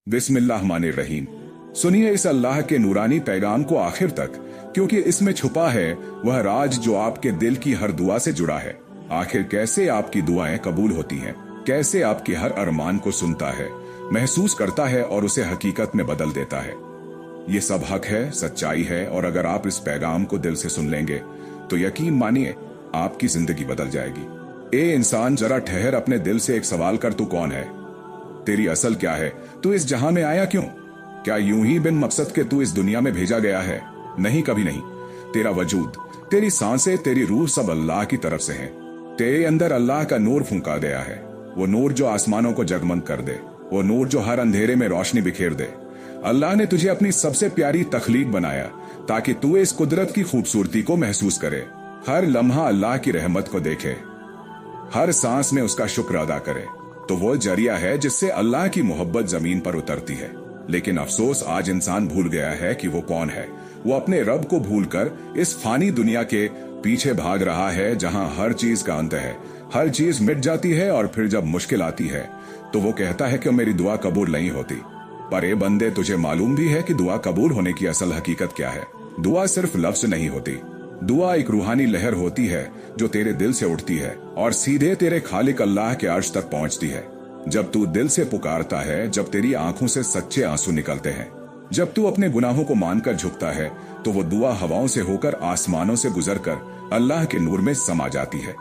बिस्मिल्लाहिर्रहमानिर्रहीम। सुनिए इस अल्लाह के नूरानी पैगाम को आखिर तक, क्योंकि इसमें छुपा है वह राज जो आपके दिल की हर दुआ से जुड़ा है। आखिर कैसे आपकी दुआएं कबूल होती हैं, कैसे आपके हर अरमान को सुनता है, महसूस करता है और उसे हकीकत में बदल देता है। ये सब हक है, सच्चाई है, और अगर आप इस पैगाम को दिल से सुन लेंगे तो यकीन मानिए आपकी जिंदगी बदल जाएगी। ए इंसान, जरा ठहर, अपने दिल से एक सवाल कर, तू कौन है? तेरी असल क्या है? तू इस जहां में आया क्यों? क्या यूं ही बिन मकसद के तू इस दुनिया में भेजा गया है? नहीं, कभी नहीं। तेरा वजूद, तेरी सांसें, तेरी रूह सब अल्लाह की तरफ से हैं। तेरे अंदर अल्लाह का नूर फूंका गया है, वो नूर जो आसमानों को जगमग कर दे, वो नूर जो हर अंधेरे में रोशनी बिखेर दे। अल्लाह ने तुझे अपनी सबसे प्यारी तख्लीक बनाया ताकि तू इस कुदरत की खूबसूरती को महसूस करे, हर लम्हा अल्लाह की रहमत को देखे, हर सांस में उसका शुक्र अदा करे। तो वो जरिया है जिससे अल्लाह की मोहब्बत जमीन पर उतरती है। लेकिन अफसोस, आज इंसान भूल गया है कि वो कौन है। वो अपने रब को भूलकर इस फानी दुनिया के पीछे भाग रहा है, जहां हर चीज का अंत है, हर चीज मिट जाती है, और फिर जब मुश्किल आती है तो वो कहता है कि मेरी दुआ कबूल नहीं होती। पर ए बंदे, तुझे मालूम भी है कि दुआ कबूल होने की असल हकीकत क्या है? दुआ सिर्फ लफ्ज नहीं होती। दुआ एक रूहानी लहर होती है जो तेरे दिल से उठती है और सीधे तेरे खालिक अल्लाह के अर्श तक पहुंचती है। जब तू दिल से पुकारता है, जब तेरी आंखों से सच्चे आंसू निकलते हैं, जब तू अपने गुनाहों को मानकर झुकता है, तो वो दुआ हवाओं से होकर आसमानों से गुजरकर अल्लाह के नूर में समा जाती है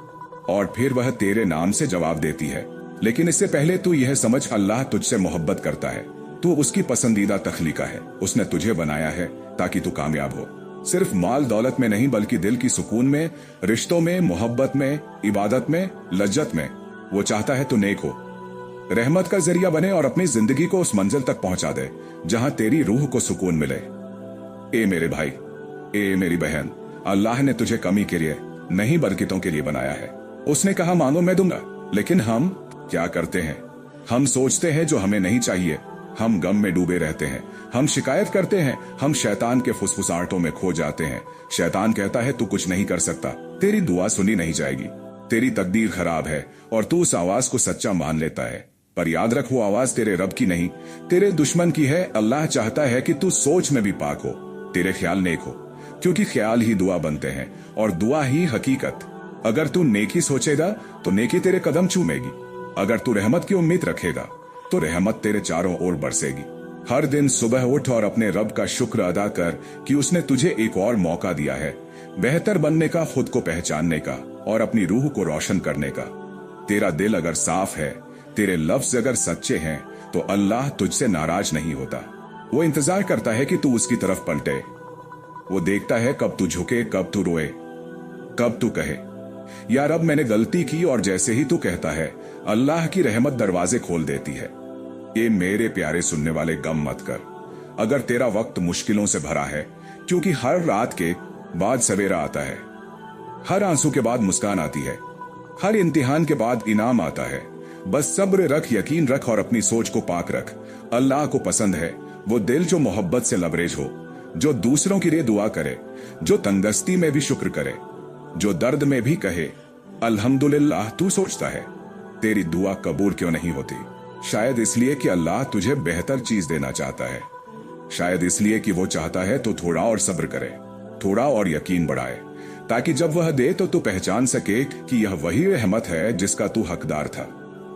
और फिर वह तेरे नाम से जवाब देती है। लेकिन इससे पहले तू यह समझ, अल्लाह तुझसे मोहब्बत करता है। तू उसकी पसंदीदा तख्लीका है। उसने तुझे बनाया है ताकि तू कामयाब हो, सिर्फ माल दौलत में नहीं, बल्कि दिल की सुकून में, रिश्तों में, मोहब्बत में, इबादत में, लज्जत में। वो चाहता है तू नेक हो, रहमत का जरिया बने और अपनी जिंदगी को उस मंजिल तक पहुंचा दे जहां तेरी रूह को सुकून मिले। ए मेरे भाई, ए मेरी बहन, अल्लाह ने तुझे कमी के लिए नहीं, बरकतों के लिए बनाया है। उसने कहा मांगो मैं दूंगा। लेकिन हम क्या करते हैं? हम सोचते हैं जो हमें नहीं चाहिए, हम गम में डूबे रहते हैं, हम शिकायत करते हैं, हम शैतान के फुसफुसाहटों में खो जाते हैं। शैतान कहता है तू कुछ नहीं कर सकता, तेरी दुआ सुनी नहीं जाएगी, तेरी तकदीर खराब है, और तू उस आवाज को सच्चा मान लेता है। पर याद रख, वो आवाज तेरे रब की नहीं, तेरे दुश्मन की है। अल्लाह चाहता है कि तू सोच में भी पाक हो, तेरे ख्याल नेक हो, क्योंकि ख्याल ही दुआ बनते हैं और दुआ ही हकीकत। अगर तू नेकी सोचेगा तो नेकी तेरे कदम चूमेगी। अगर तू रहमत की उम्मीद रखेगा तो रहमत तेरे चारों ओर बरसेगी। हर दिन सुबह उठ और अपने रब का शुक्र अदा कर कि उसने तुझे एक और मौका दिया है, बेहतर बनने का, खुद को पहचानने का और अपनी रूह को रोशन करने का। तेरा दिल अगर साफ है, तेरे लफ्ज अगर सच्चे हैं, तो अल्लाह तुझसे नाराज नहीं होता। वो इंतजार करता है कि तू उसकी तरफ पलटे। वो देखता है कब तू झुके, कब तू रोए, कब तू कहे यार अब मैंने गलती की, और जैसे ही तू कहता है, अल्लाह की रहमत दरवाजे खोल देती है। ये मेरे प्यारे सुनने वाले, गम मत कर। अगर तेरा वक्त मुश्किलों से भरा है, क्योंकि हर रात के बाद सवेरा आता है, हर आंसू के बाद मुस्कान आती है, हर इम्तिहान के बाद इनाम आता है। बस सब्र रख, यकीन रख और अपनी सोच को पाक रख। अल्लाह को पसंद है वो दिल जो मोहब्बत से लबरेज हो, जो दूसरों के लिए दुआ करे, जो तंगदस्ती में भी शुक्र करे, जो दर्द में भी कहे अल्हम्दुलिल्लाह। तू सोचता है तेरी दुआ कबूल क्यों नहीं होती? शायद इसलिए कि अल्लाह तुझे बेहतर चीज देना चाहता है, शायद इसलिए कि वो चाहता है तो थोड़ा और सब्र करे, थोड़ा और यकीन बढ़ाए, ताकि जब वह दे तो तू पहचान सके कि यह वही रहमत है जिसका तू हकदार था।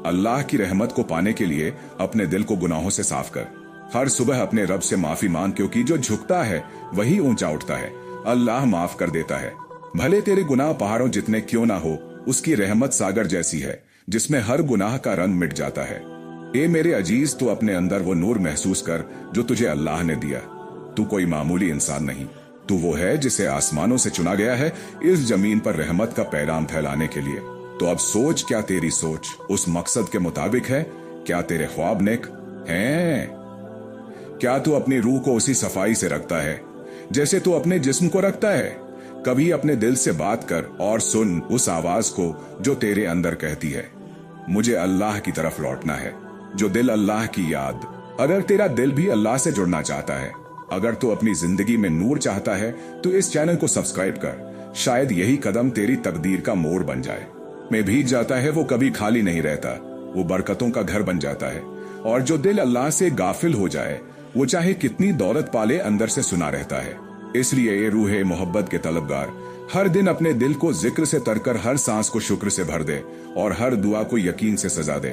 अल्लाह की रहमत को पाने के लिए अपने दिल को गुनाहों से साफ कर। हर सुबह अपने रब से माफी मांग, क्योंकि जो झुकता है वही ऊंचा उठता है। अल्लाह माफ कर देता है, भले तेरे गुनाह पहाड़ों जितने क्यों ना हो। उसकी रहमत सागर जैसी है जिसमें हर गुनाह का रंग मिट जाता है। ए मेरे अजीज, तू अपने अंदर वो नूर महसूस कर जो तुझे अल्लाह ने दिया। तू कोई मामूली इंसान नहीं, तू वो है जिसे आसमानों से चुना गया है इस जमीन पर रहमत का पैगाम फैलाने के लिए। तो अब सोच, क्या तेरी सोच उस मकसद के मुताबिक है? क्या तेरे ख्वाब नेक हैं? क्या तू अपनी रूह को उसी सफाई से रखता है जैसे तू अपने जिस्म को रखता है? कभी अपने दिल से बात कर और सुन उस आवाज को जो तेरे अंदर कहती है, मुझे अल्लाह की तरफ लौटना है। जो दिल अल्लाह की याद। अगर तेरा दिल भी अल्लाह से जुड़ना चाहता है, अगर तू अपनी जिंदगी में नूर चाहता है, तो इस चैनल को सब्सक्राइब कर। शायद यही कदम तेरी तकदीर का मोड़ बन जाए। में भीग जाता है वो कभी खाली नहीं रहता, वो बरकतों का घर बन जाता है। और जो दिल अल्लाह से गाफिल हो जाए वो चाहे कितनी दौलत पाले अंदर से सुना रहता है। इसलिए ये रूहे मोहब्बत के तलबगार हर दिन अपने दिल को जिक्र से तरकर हर सांस को शुक्र से भर दे और हर दुआ को यकीन से सजा दे,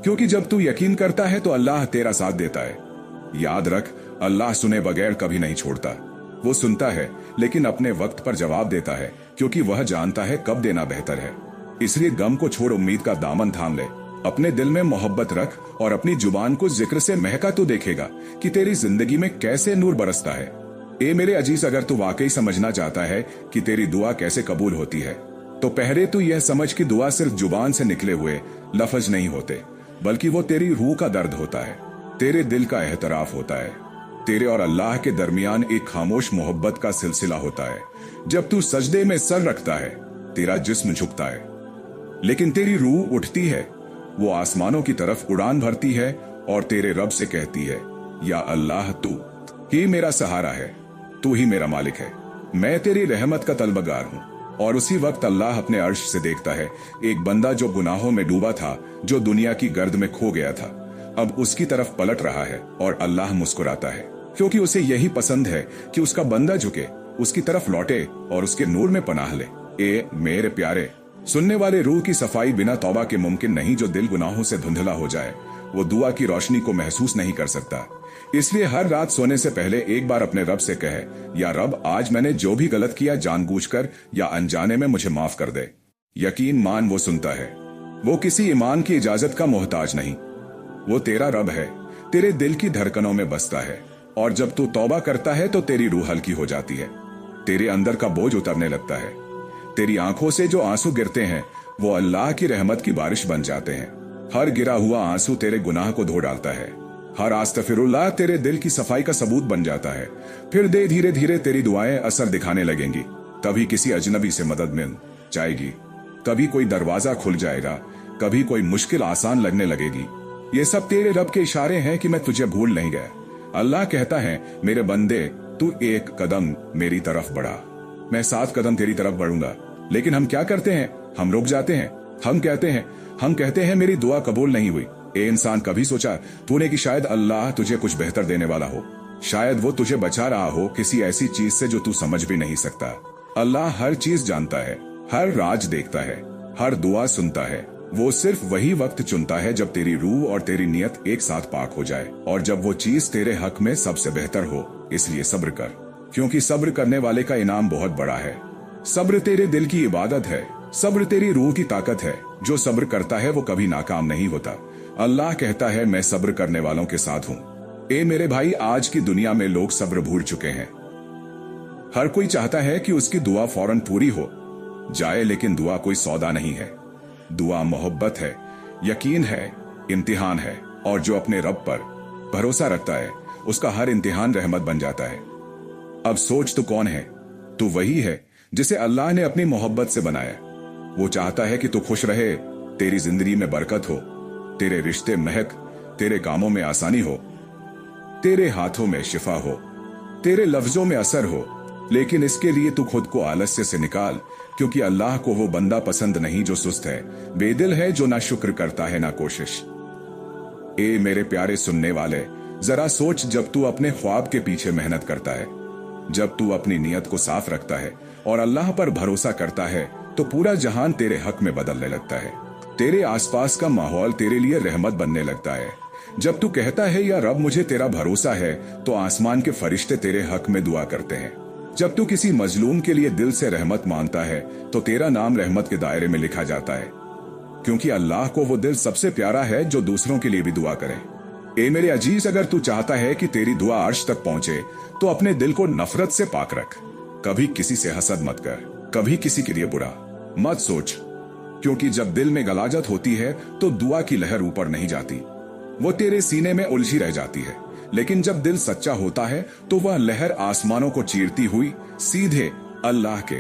क्योंकि जब तू यकीन करता है तो अल्लाह तेरा साथ देता है। याद रख, अल्लाह सुने बगैर कभी नहीं छोड़ता। वो सुनता है लेकिन अपने वक्त पर जवाब देता है, क्योंकि वह जानता है कब देना बेहतर है। इसलिए गम को छोड़ उम्मीद का दामन थाम ले, अपने दिल में मोहब्बत रख और अपनी जुबान को जिक्र से महका तो देखेगा कि तेरी जिंदगी में कैसे नूर बरसता है। ए मेरे अजीज, अगर तू वाकई समझना चाहता है कि तेरी दुआ कैसे कबूल होती है तो पहले तू यह समझ कि दुआ सिर्फ जुबान से निकले हुए लफ्ज नहीं होते, बल्कि वो तेरी रूह का दर्द होता है, तेरे दिल का एहतराफ होता है, तेरे और अल्लाह के दरमियान एक खामोश मोहब्बत का सिलसिला होता है। जब तू सजदे में सर रखता है तेरा जिस्म झुकता है, लेकिन तेरी रूह उठती है, वो आसमानों की तरफ उड़ान भरती है और तेरे रब से कहती है, या अल्लाह तू ही मेरा सहारा है, तू ही मेरा मालिक है, मैं तेरी रहमत का तलबगार हूँ। और उसी वक्त अल्लाह अपने अर्श से देखता है एक बंदा जो गुनाहों में डूबा था, जो दुनिया की गर्द में खो गया था, अब उसकी तरफ पलट रहा है और अल्लाह मुस्कुराता है, क्योंकि उसे यही पसंद है कि उसका बंदा झुके, उसकी तरफ लौटे और उसके नूर में पनाह ले। ए मेरे प्यारे, सुनने वाले रूह की सफाई बिना तौबा के मुमकिन नहीं। जो दिल गुनाहों से धुंधला हो जाए वो दुआ की रोशनी को महसूस नहीं कर सकता। इसलिए हर रात सोने से पहले एक बार अपने रब से कहे, या रब, आज मैंने जो भी गलत किया जानबूझकर या अनजाने में मुझे माफ कर दे। यकीन मान, वो सुनता है। वो किसी ईमान की इजाजत का मोहताज नहीं, वो तेरा रब है, तेरे दिल की धड़कनों में बसता है। और जब तू तौबा करता है तो तेरी रूह हल्की हो जाती है, तेरे अंदर का बोझ उतरने लगता है, तेरी आंखों से जो आंसू गिरते हैं वो अल्लाह की रहमत की बारिश बन जाते हैं। हर गिरा हुआ आंसू तेरे गुनाह को धो डालता है, हर आस्तगफिरुल्लाह तेरे दिल की सफाई का सबूत बन जाता है। फिर धीरे धीरे तेरी दुआएं असर दिखाने लगेंगी। कभी किसी अजनबी से मदद मिल जाएगी, कभी कोई दरवाजा खुल जाएगा, कभी कोई मुश्किल आसान लगने लगेगी। ये सब तेरे रब के इशारे हैं कि मैं तुझे भूल नहीं गया। अल्लाह कहता है, मेरे बंदे, तू एक कदम मेरी तरफ बढ़ा, मैं 7 कदम तेरी तरफ बढ़ूंगा। लेकिन हम क्या करते हैं? हम रुक जाते हैं। हम कहते हैं मेरी दुआ कबूल नहीं हुई। ए इंसान, कभी सोचा तूने कि शायद अल्लाह तुझे कुछ बेहतर देने वाला हो? शायद वो तुझे बचा रहा हो किसी ऐसी चीज से जो तू समझ भी नहीं सकता। अल्लाह हर चीज जानता है, हर राज देखता है, हर दुआ सुनता है। वो सिर्फ वही वक्त चुनता है जब तेरी रूह और तेरी नियत एक साथ पाक हो जाए, और जब वो चीज तेरे हक में सबसे बेहतर हो। इसलिए सब्र कर, क्योंकि सब्र करने वाले का इनाम बहुत बड़ा है। सब्र तेरे दिल की इबादत है, सब्र तेरी रूह की ताकत है। जो सब्र करता है वो कभी नाकाम नहीं होता। अल्लाह कहता है, मैं सब्र करने वालों के साथ हूँ। ए मेरे भाई, आज की दुनिया में लोग सब्र भूल चुके हैं। हर कोई चाहता है कि उसकी दुआ फौरन पूरी हो जाए, लेकिन दुआ कोई सौदा नहीं है। दुआ मोहब्बत है, यकीन है, इम्तिहान है, और जो अपने रब पर भरोसा रखता है उसका हर इम्तिहान रहमत बन जाता है। अब सोच, तू कौन है? तू वही है जिसे अल्लाह ने अपनी मोहब्बत से बनाया। वो चाहता है कि तू खुश रहे, तेरी जिंदगी में बरकत हो, तेरे रिश्ते महक, तेरे कामों में आसानी हो, तेरे हाथों में शिफा हो, तेरे लफ्जों में असर हो। लेकिन इसके लिए तू खुद को आलस्य से निकाल, क्योंकि अल्लाह को वो बंदा पसंद नहीं जो सुस्त है, बेदिल है, जो ना शुक्र करता है ना कोशिश। ए मेरे प्यारे सुनने वाले, जरा सोच, जब तू अपने ख्वाब के पीछे मेहनत करता है, जब तू अपनी नियत को साफ रखता है और अल्लाह पर भरोसा करता है, तो पूरा जहान तेरे हक में बदलने लगता है। तेरे आसपास का माहौल तेरे लिए रहमत बनने लगता है। जब तू कहता है, या रब मुझे तेरा भरोसा है, तो आसमान के फरिश्ते तेरे हक में दुआ करते हैं। जब तू किसी मजलूम के लिए दिल से रहमत मांगता है, तो तेरा नाम रहमत के दायरे में लिखा जाता है, क्योंकि अल्लाह को वो दिल सबसे प्यारा है जो दूसरों के लिए भी दुआ करे। ए मेरे अजीज, अगर तू चाहता है कि तेरी दुआ अर्श तक पहुंचे, तो अपने दिल को नफरत से पाक रख। कभी किसी से हसद मत कर, कभी किसी के लिए बुरा मत सोच, क्योंकि जब दिल में गलाजत होती है तो दुआ की लहर ऊपर नहीं जाती, वो तेरे सीने में उलझी रह जाती है। लेकिन जब दिल सच्चा होता है तो वह लहर आसमानों को चीरती हुई सीधे अल्लाह के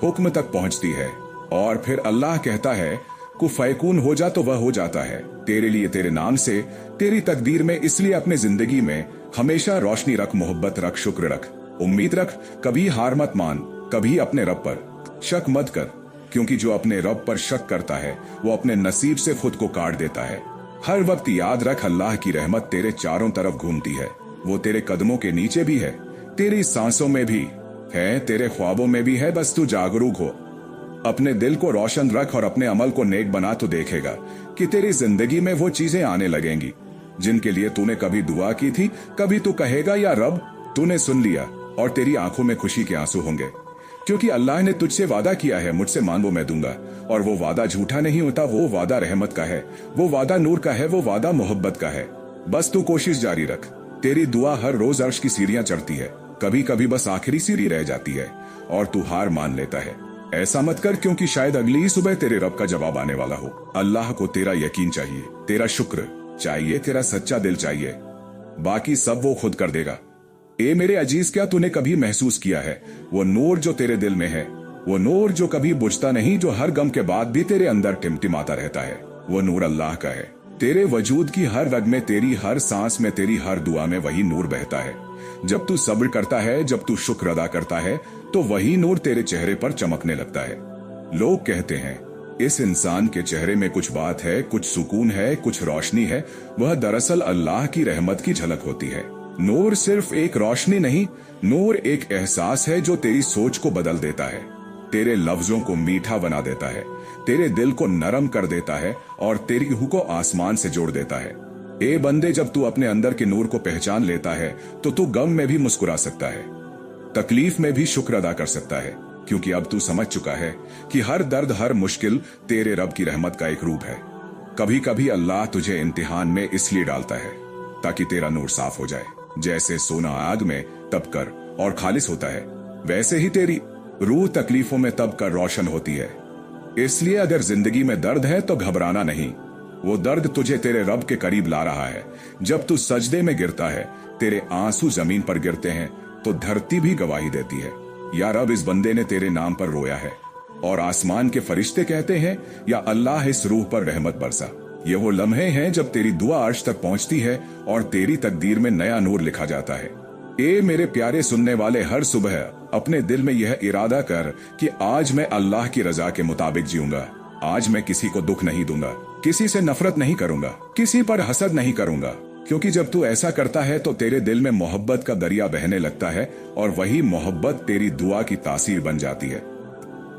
हुक्म तक पहुंचती है। और फिर अल्लाह कहता है, कुफैकून हो जा, तो वह हो जाता है तेरे लिए, तेरे नाम से, तेरी तकदीर में। इसलिए अपने जिंदगी में हमेशा रोशनी रख, मोहब्बत रख, शुक्र रख, उम्मीद रख। कभी हार मत मान, कभी अपने रब पर शक मत कर, क्योंकि जो अपने रब पर शक करता है वो अपने नसीब से खुद को काट देता है। हर वक्त याद रख, अल्लाह की रहमत तेरे चारों तरफ घूमती है। वो तेरे कदमों के नीचे भी है, तेरी सांसों में भी है, तेरे ख्वाबों में भी है। बस तू जागरूक हो, अपने दिल को रोशन रख और अपने अमल को नेक बना, तो देखेगा कि तेरी जिंदगी में वो चीजें आने लगेंगी जिनके लिए तूने कभी दुआ की थी। कभी तू कहेगा, या रब, तूने सुन लिया, और तेरी आंखों में खुशी के आंसू होंगे, क्योंकि अल्लाह ने तुझसे वादा किया है, मुझसे मांगो मैं दूंगा। और वो वादा झूठा नहीं होता, वो वादा रहमत का है, वो वादा नूर का है, वो वादा मोहब्बत का है। बस तू कोशिश जारी रख, तेरी दुआ हर रोज अर्श की सीढ़ियां चढ़ती है। कभी कभी बस आखिरी सीढ़ी रह जाती है और तू हार मान लेता है। ऐसा मत कर, क्योंकि शायद अगली ही सुबह तेरे रब का जवाब आने वाला हो। अल्लाह को तेरा यकीन चाहिए, तेरा शुक्र चाहिए, तेरा सच्चा दिल चाहिए, बाकी सब वो खुद कर देगा। ए मेरे अजीज, क्या तूने कभी महसूस किया है वो नूर जो तेरे दिल में है, वो नूर जो कभी बुझता नहीं, जो हर गम के बाद भी तेरे अंदर टिमटिमाता रहता है? वो नूर अल्लाह का है। तेरे वजूद की हर रग में, तेरी हर सांस में, तेरी हर दुआ में वही नूर बहता है। जब तू सब्र करता है, जब तू शुक्र अदा करता है, तो वही नूर तेरे चेहरे पर चमकने लगता है। लोग कहते हैं इस इंसान के चेहरे में कुछ बात है, कुछ सुकून है, कुछ रोशनी है। वह दरअसल अल्लाह की रहमत की झलक होती है। नूर सिर्फ एक रोशनी नहीं, नूर एक एहसास है जो तेरी सोच को बदल देता है, तेरे लफ्जों को मीठा बना देता है, तेरे दिल को नरम कर देता है और तेरी रूह को आसमान से जोड़ देता है। ए बंदे, जब तू अपने अंदर के नूर को पहचान लेता है तो तू गम में भी मुस्कुरा सकता है, तकलीफ में भी शुक्र अदा कर सकता है, क्योंकि अब तू समझ चुका है कि हर दर्द, हर मुश्किल तेरे रब की रहमत का एक रूप है। कभी कभी अल्लाह तुझे इम्तिहान में इसलिए डालता है ताकि तेरा नूर साफ हो जाए। जैसे सोना आग में तप कर और खालिस होता है, वैसे ही तेरी रूह तकलीफों में तप कर रोशन होती है। इसलिए अगर जिंदगी में दर्द है तो घबराना नहीं, वो दर्द तुझे तेरे रब के करीब ला रहा है। जब तू सजदे में गिरता है, तेरे आंसू जमीन पर गिरते हैं, तो धरती भी गवाही देती है, या रब, इस बंदे ने तेरे नाम पर रोया है। और आसमान के फरिश्ते कहते हैं, या अल्लाह, इस रूह पर रहमत बरसा। ये वो लम्हे हैं जब तेरी दुआ अर्श तक पहुंचती है और तेरी तकदीर में नया नूर लिखा जाता है। ए मेरे प्यारे सुनने वाले, हर सुबह अपने दिल में यह इरादा कर कि आज मैं अल्लाह की रजा के मुताबिक जीऊंगा। आज मैं किसी को दुख नहीं दूंगा, किसी से नफरत नहीं करूंगा, किसी पर हसद नहीं करूंगा, क्योंकि जब तू ऐसा करता है तो तेरे दिल में मोहब्बत का दरिया बहने लगता है और वही मोहब्बत तेरी दुआ की तासीर बन जाती है।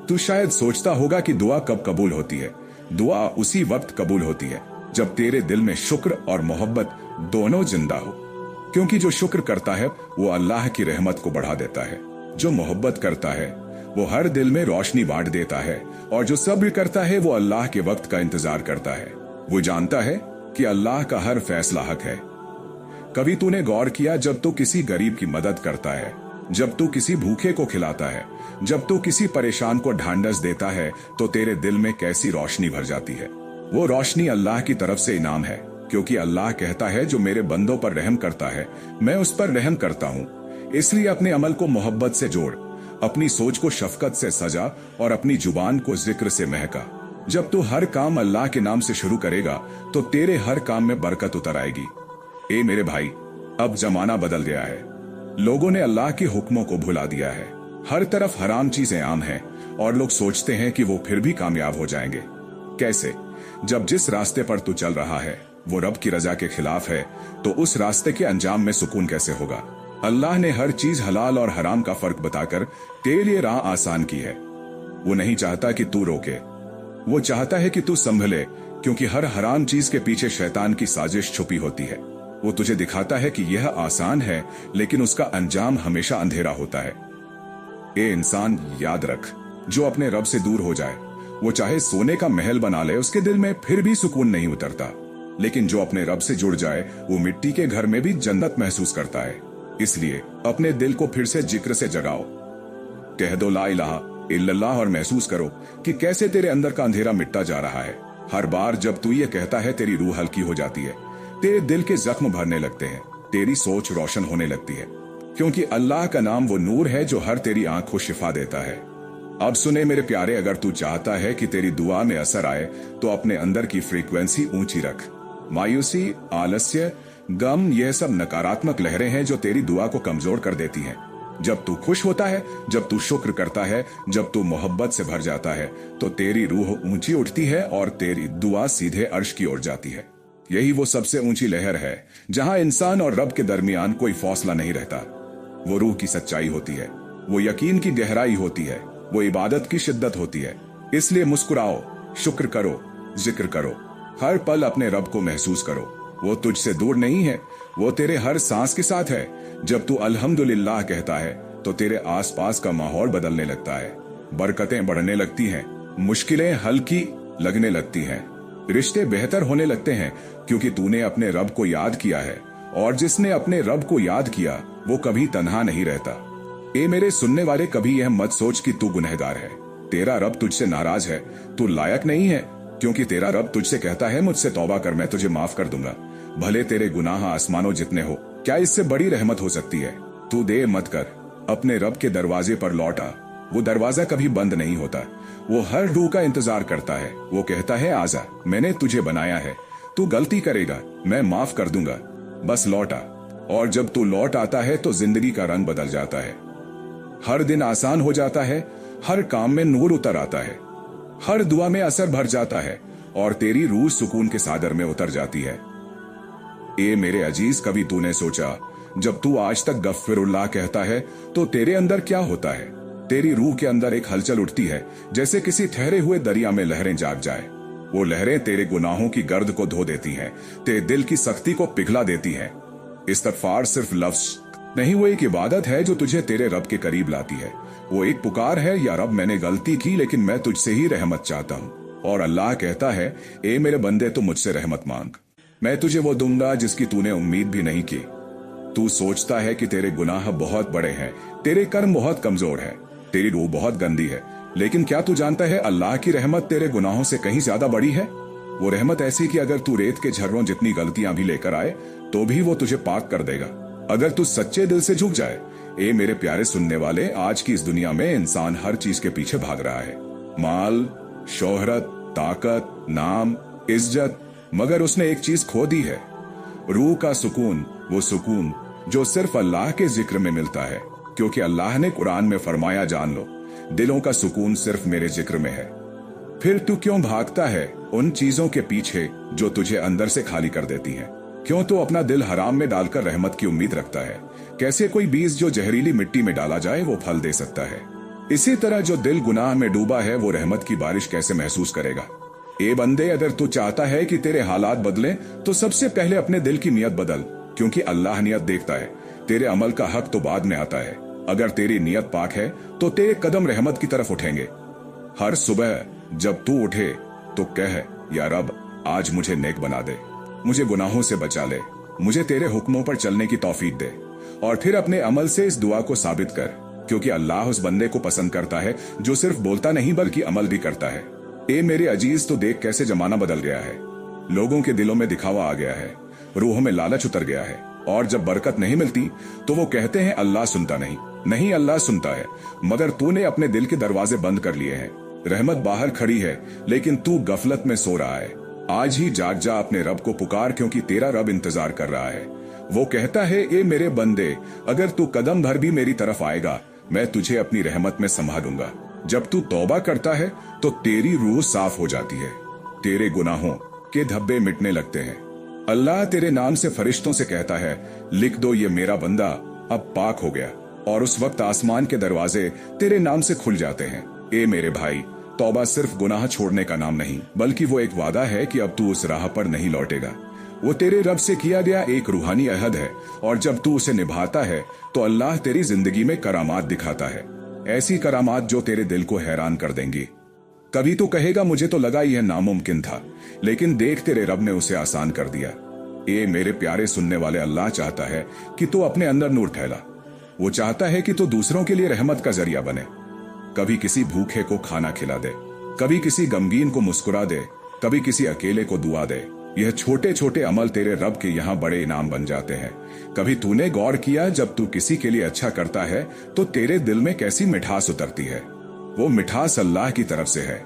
तू शायद सोचता होगा कि दुआ कब कबूल होती है। दुआ उसी वक्त कबूल होती है जब तेरे दिल में शुक्र और मोहब्बत दोनों जिंदा हो, क्योंकि जो शुक्र करता है वो अल्लाह की रहमत को बढ़ा देता है, जो मोहब्बत करता है वो हर दिल में रोशनी बांट देता है, और जो सब्र करता है वो अल्लाह के वक्त का इंतजार करता है। वो जानता है कि अल्लाह का हर फैसला हक है। कभी तूने गौर किया, जब तू किसी गरीब की मदद करता है, जब तू किसी भूखे को खिलाता है, जब तू किसी परेशान को ढांढस देता है, तो तेरे दिल में कैसी रोशनी भर जाती है। वो रोशनी अल्लाह की तरफ से इनाम है, क्योंकि अल्लाह कहता है जो मेरे बंदों पर रहम करता है मैं उस पर रहम करता हूँ। इसलिए अपने अमल को मोहब्बत से जोड़, अपनी सोच को शफकत से सजा और अपनी जुबान को जिक्र से महका। जब तू हर काम अल्लाह के नाम से शुरू करेगा तो तेरे हर काम में बरकत उतर आएगी। ए मेरे भाई, अब जमाना बदल गया है। लोगों ने अल्लाह के हुक्मों को भुला दिया है। हर तरफ हराम चीजें आम हैं और लोग सोचते हैं कि वो फिर भी कामयाब हो जाएंगे। कैसे? जब जिस रास्ते पर तू चल रहा है वो रब की रजा के खिलाफ है, तो उस रास्ते के अंजाम में सुकून कैसे होगा? अल्लाह ने हर चीज हलाल और हराम का फर्क बताकर तेरे लिए राह आसान की है। वो नहीं चाहता कि तू रोके, वो चाहता है कि तू संभले, क्योंकि हर हराम चीज के पीछे शैतान की साजिश छुपी होती है। वो तुझे दिखाता है कि यह आसान है, लेकिन उसका अंजाम हमेशा अंधेरा होता है। ए इंसान, याद रख, जो अपने रब से दूर हो जाए वो चाहे सोने का महल बना ले, उसके दिल में फिर भी सुकून नहीं उतरता। लेकिन जो अपने रब से जुड़ जाए वो मिट्टी के घर में भी जन्नत महसूस करता है। इसलिए अपने दिल को फिर से जिक्र से जगाओ, कह दो ला इलाहा इल्लल्लाह और महसूस करो कि कैसे तेरे अंदर का अंधेरा मिटता जा रहा है। हर बार जब तू ये कहता है तेरी रूह हल्की हो जाती है, तेरे दिल के जख्म भरने लगते हैं, तेरी सोच रोशन होने लगती है, क्योंकि अल्लाह का नाम वो नूर है जो हर तेरी आंख को शिफा देता है। अब सुने मेरे प्यारे, अगर तू चाहता है कि तेरी दुआ में असर आए तो अपने अंदर की फ्रीक्वेंसी ऊंची रख। मायूसी, आलस्य, गम, यह सब नकारात्मक लहरें हैं जो तेरी दुआ को कमजोर कर देती हैं। जब तू खुश होता है, जब तू शुक्र करता है, जब तू मोहब्बत से भर जाता है, तो तेरी रूह ऊंची उठती है और तेरी दुआ सीधे अर्श की ओर जाती है। यही वो सबसे ऊंची लहर है जहां इंसान और रब के दरमियान कोई फौसला नहीं रहता। वो रूह की सच्चाई होती है, वो यकीन की गहराई होती है, वो इबादत की शिद्दत होती है। इसलिए मुस्कुराओ, शुक्र करो, जिक्र करो, हर पल अपने रब को महसूस करो। वो तुझसे दूर नहीं है, वो तेरे हर सांस के साथ है। जब तू अल्हम्दुलिल्लाह कहता है तो तेरे आसपास का माहौल बदलने लगता है, बरकतें बढ़ने लगती हैं, मुश्किलें हल्की लगने लगती हैं, रिश्ते बेहतर होने लगते हैं, क्योंकि तूने अपने रब को याद किया है। और जिसने अपने रब को याद किया वो कभी तन्हा नहीं रहता। ए मेरे सुनने वाले, कभी यह मत सोच कि तू गुनहगार है। तेरा रब तुझसे नाराज है, तू लायक नहीं है, क्योंकि तेरा रब तुझसे कहता है मुझसे तौबा कर, मैं तुझे माफ कर दूंगा। भले तेरे गुनाह आसमानों जितने हो, क्या इससे बड़ी रहमत हो सकती है। तू देर मत कर, अपने रब के दरवाजे पर लौट आ। वो दरवाजा कभी बंद नहीं होता, वो हर रूह का इंतजार करता है। वो कहता है आजा, मैंने तुझे बनाया है, तू गलती करेगा मैं माफ कर दूंगा, बस लौट आ। और जब तू लौट आता है तो जिंदगी का रंग बदल जाता है, हर दिन आसान हो जाता है, हर काम में नूर उतर आता है, हर दुआ में असर भर जाता है और तेरी रूह सुकून के सागर में उतर जाती है। ए मेरे अजीज, कभी तूने सोचा जब तू आज तक गफ्फिरुल्लाह कहता है तो तेरे अंदर क्या होता है। तेरी रूह के अंदर एक हलचल उठती है, जैसे किसी ठहरे हुए दरिया में लहरें जाग जाए। वो लहरें तेरे गुनाहों की गर्द को धो देती हैं, तेरे दिल की सख्ती को पिघला देती हैं। इस्तगफार सिर्फ लफ्ज नहीं, वो एक इबादत है जो तुझे तेरे रब के करीब लाती है। वो एक पुकार है, या रब मैंने गलती की लेकिन मैं तुझसे ही रहमत चाहता हूँ। और अल्लाह कहता है, ए मेरे बंदे तू मुझसे रहमत मांग, मैं तुझे वो दूंगा जिसकी तूने उम्मीद भी नहीं की। तू सोचता है कि तेरे गुनाह बहुत बड़े हैं, तेरे कर्म बहुत कमजोर है, तेरी रूह बहुत गंदी है, लेकिन क्या तू जानता है अल्लाह की रहमत तेरे गुनाहों से कहीं ज्यादा बड़ी है। वो रहमत ऐसी कि अगर तू रेत के झर्रों जितनी गलतियां भी लेकर आए तो भी वो तुझे पाक कर देगा, अगर तू सच्चे दिल से झुक जाए। ए मेरे प्यारे सुनने वाले, आज की इस दुनिया में इंसान हर चीज के पीछे भाग रहा है, माल, शोहरत, ताकत, नाम, इज्जत, मगर उसने एक चीज खो दी है, रूह का सुकून। वो सुकून जो सिर्फ अल्लाह के जिक्र में मिलता है, क्योंकि अल्लाह ने कुरान में फरमाया, जान लो दिलों का सुकून सिर्फ मेरे जिक्र में है। फिर तू क्यों भागता है उन चीजों के पीछे जो तुझे अंदर से खाली कर देती हैं? क्यों तू अपना दिल हराम में डालकर रहमत की उम्मीद रखता है? कैसे कोई बीज जो जहरीली मिट्टी में डाला जाए वो फल दे सकता है? इसी तरह जो दिल गुनाह में डूबा है वो रहमत की बारिश कैसे महसूस करेगा? ए बंदे, अगर तू चाहता है कि तेरे हालात बदले तो सबसे पहले अपने दिल की नियत बदल, क्योंकि अल्लाह नियत देखता है, तेरे अमल का हक तो बाद में आता है। अगर तेरी नियत पाक है तो तेरे कदम रहमत की तरफ उठेंगे। हर सुबह जब तू उठे तो कह, या रब आज मुझे नेक बना दे, मुझे गुनाहों से बचा ले, मुझे तेरे हुक्मों पर चलने की तौफीक दे। और फिर अपने अमल से इस दुआ को साबित कर, क्योंकि अल्लाह उस बंदे को पसंद करता है जो सिर्फ बोलता नहीं बल्कि अमल भी करता है। ए मेरे अजीज, तो देख कैसे जमाना बदल गया है, लोगों के दिलों में दिखावा आ गया है, रूहों में लालच उतर गया है, और जब बरकत नहीं मिलती तो वो कहते हैं अल्लाह सुनता नहीं। नहीं, अल्लाह सुनता है, मगर तूने अपने दिल के दरवाजे बंद कर लिए हैं। रहमत बाहर खड़ी है लेकिन तू गफलत में सो रहा है। आज ही जाग जा, अपने रब को पुकार, क्योंकि तेरा रब इंतजार कर रहा है। वो कहता है, ए मेरे बंदे, अगर तू कदम भर भी मेरी तरफ आएगा मैं तुझे अपनी रहमत में संभालूंगा। जब तू तौबा करता है तो तेरी रूह साफ हो जाती है, तेरे गुनाहों के धब्बे मिटने लगते हैं। अल्लाह तेरे नाम से फरिश्तों से कहता है, लिख दो ये मेरा बंदा अब पाक हो गया, और उस वक्त आसमान के दरवाजे तेरे नाम से खुल जाते हैं। ए मेरे भाई, तौबा सिर्फ गुनाह छोड़ने का नाम नहीं, बल्कि वो एक वादा है कि अब तू उस राह पर नहीं लौटेगा। वो तेरे रब से किया गया एक रूहानी अहद है, और जब तू उसे निभाता है तो अल्लाह तेरी जिंदगी में करामात दिखाता है, ऐसी करामात जो तेरे दिल को हैरान कर देंगी। कभी तू कहेगा, मुझे तो लगा यह नामुमकिन था, लेकिन देख तेरे रब ने उसे आसान कर दिया। ए मेरे प्यारे सुनने वाले, अल्लाह चाहता है कि तू अपने अंदर नूर फैला। वो चाहता है कि तू दूसरों के लिए रहमत का जरिया बने। कभी किसी भूखे को खाना खिला दे, कभी किसी गमगीन को मुस्कुरा दे, कभी किसी अकेले को दुआ दे। यह छोटे छोटे अमल तेरे रब के यहाँ बड़े इनाम बन जाते हैं। कभी तूने गौर किया, जब तू किसी के लिए अच्छा करता है तो तेरे दिल में कैसी मिठास उतरती है? वो मिठास अल्लाह की तरफ से है।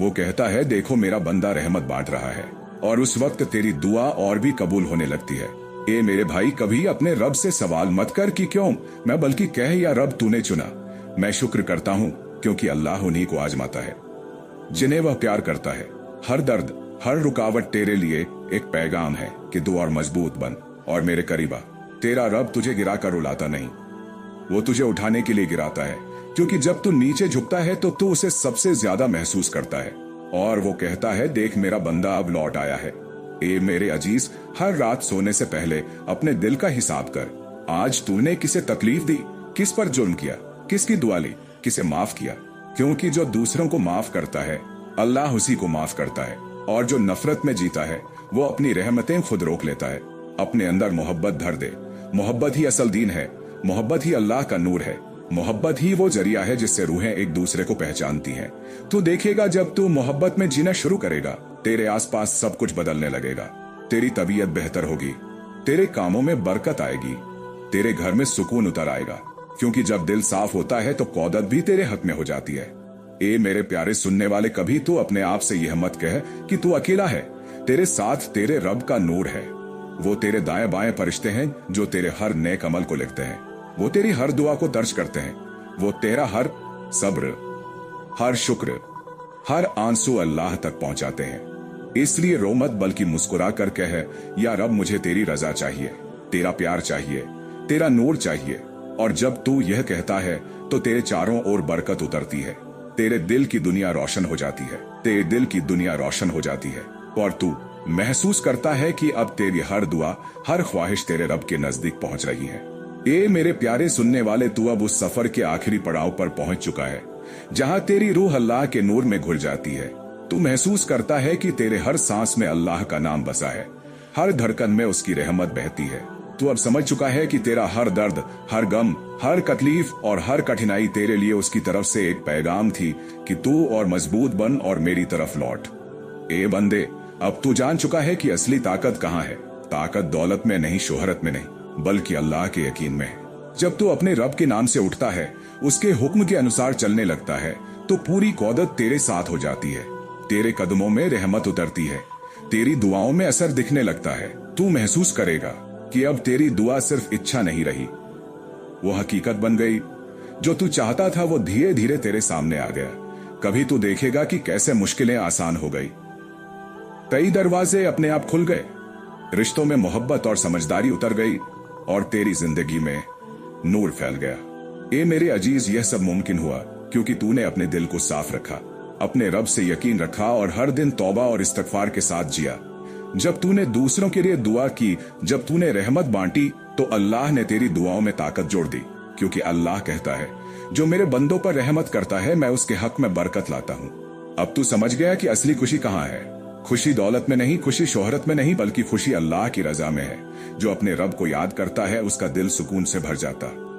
वो कहता है, देखो मेरा बंदा रहमत बांट रहा है, और उस वक्त तेरी दुआ और भी कबूल होने लगती है। ए मेरे भाई, कभी अपने रब से सवाल मत कर कि क्यों मैं, बल्कि कह, या रब तूने चुना, मैं शुक्र करता हूँ, क्योंकि अल्लाह उन्हीं को आजमाता है जिन्हें वह प्यार करता है। हर दर्द, हर रुकावट तेरे लिए एक पैगाम है कि तू और मजबूत बन और मेरे करीब आ। तेरा रब तुझे गिरा कर रुलाता नहीं, वो तुझे उठाने के लिए गिराता है, क्योंकि जब तू नीचे झुकता है तो तू उसे सबसे ज्यादा महसूस करता है। और वो कहता है, देख मेरा बंदा अब लौट आया है। ए मेरे अजीज, हर रात सोने से पहले अपने दिल का हिसाब कर। आज तूने किसे तकलीफ दी, किस पर जुर्म किया, किसकी दुआ ली, किसे माफ किया? क्योंकि जो दूसरों को माफ करता है अल्लाह उसी को माफ करता है, और जो नफरत में जीता है वो अपनी रहमतें खुद रोक लेता है। अपने अंदर मोहब्बत धर दे। मोहब्बत ही असल दीन है, मोहब्बत ही अल्लाह का नूर है, मोहब्बत ही वो जरिया है जिससे रूहें एक दूसरे को पहचानती हैं। तू देखेगा जब तू मोहब्बत में जीना शुरू करेगा, तेरे आसपास सब कुछ बदलने लगेगा। तेरी तबीयत बेहतर होगी, तेरे कामों में बरकत आएगी, तेरे घर में सुकून उतर आएगा, क्योंकि जब दिल साफ होता है तो कौदत भी तेरे हक में हो जाती है। ए मेरे प्यारे सुनने वाले, कभी तू अपने आप से यह मत कह कि तू अकेला है। तेरे साथ तेरे रब का नूर है। वो तेरे दाएं बाएं फरिश्ते हैं जो तेरे हर नेक अमल को लिखते हैं। वो तेरी हर दुआ को दर्ज करते हैं। वो तेरा हर सब्र, हर शुक्र, हर आंसू अल्लाह तक पहुंचाते हैं। इसलिए रो मत, बल्कि मुस्कुरा कर कह, या रब मुझे तेरी रजा चाहिए, तेरा प्यार चाहिए, तेरा नूर चाहिए। और जब तू यह कहता है तो तेरे चारों ओर बरकत उतरती है। तेरे दिल की दुनिया रोशन हो जाती है, तेरे दिल की दुनिया रोशन हो जाती है, और तू महसूस करता है कि अब तेरी हर दुआ, हर ख्वाहिश तेरे रब के नजदीक पहुंच रही है। ए मेरे प्यारे सुनने वाले, तू अब उस सफर के आखिरी पड़ाव पर पहुंच चुका है, जहां तेरी रूह अल्लाह के नूर में घुल जाती है। तू महसूस करता है कि तेरे हर सांस में अल्लाह का नाम बसा है, हर धड़कन में उसकी रहमत बहती है। तू अब समझ चुका है कि तेरा हर दर्द, हर गम, हर तकलीफ और हर कठिनाई तेरे लिए उसकी तरफ से एक पैगाम थी कि तू और मजबूत बन और मेरी तरफ लौट। ए बंदे, अब तू जान चुका है कि असली ताकत कहाँ है। ताकत दौलत में नहीं, शोहरत में नहीं, बल्कि अल्लाह के यकीन में है। जब तू अपने रब के नाम से उठता है, उसके हुक्म के अनुसार चलने लगता है, तो पूरी कौदत तेरे साथ हो जाती है। तेरे कदमों में रहमत उतरती है, तेरी दुआओं में असर दिखने लगता है। तू महसूस करेगा कि अब तेरी दुआ सिर्फ इच्छा नहीं रही, वो हकीकत बन गई। जो तू चाहता था वो धीरे धीरे तेरे सामने आ गया। कभी तू देखेगा कि कैसे मुश्किलें आसान हो गई, कई दरवाजे अपने आप खुल गए, रिश्तों में मोहब्बत और समझदारी उतर गई, और तेरी जिंदगी में नूर फैल गया। ए मेरे अजीज, यह सब मुमकिन हुआ क्योंकि तूने अपने दिल को साफ रखा, अपने रब से यकीन रखा और हर दिन तौबा और इस्तगफार के साथ जिया। जब तूने दूसरों के लिए दुआ की, जब तूने रहमत बांटी, तो अल्लाह ने तेरी दुआओं में ताकत जोड़ दी, क्योंकि अल्लाह कहता है, जो मेरे बंदों पर रहमत करता है मैं उसके हक में बरकत लाता हूँ। अब तू समझ गया कि असली खुशी कहाँ है। खुशी दौलत में नहीं, खुशी शोहरत में नहीं, बल्कि खुशी अल्लाह की रजा में है। जो अपने रब को याद करता है उसका दिल सुकून से भर जाता।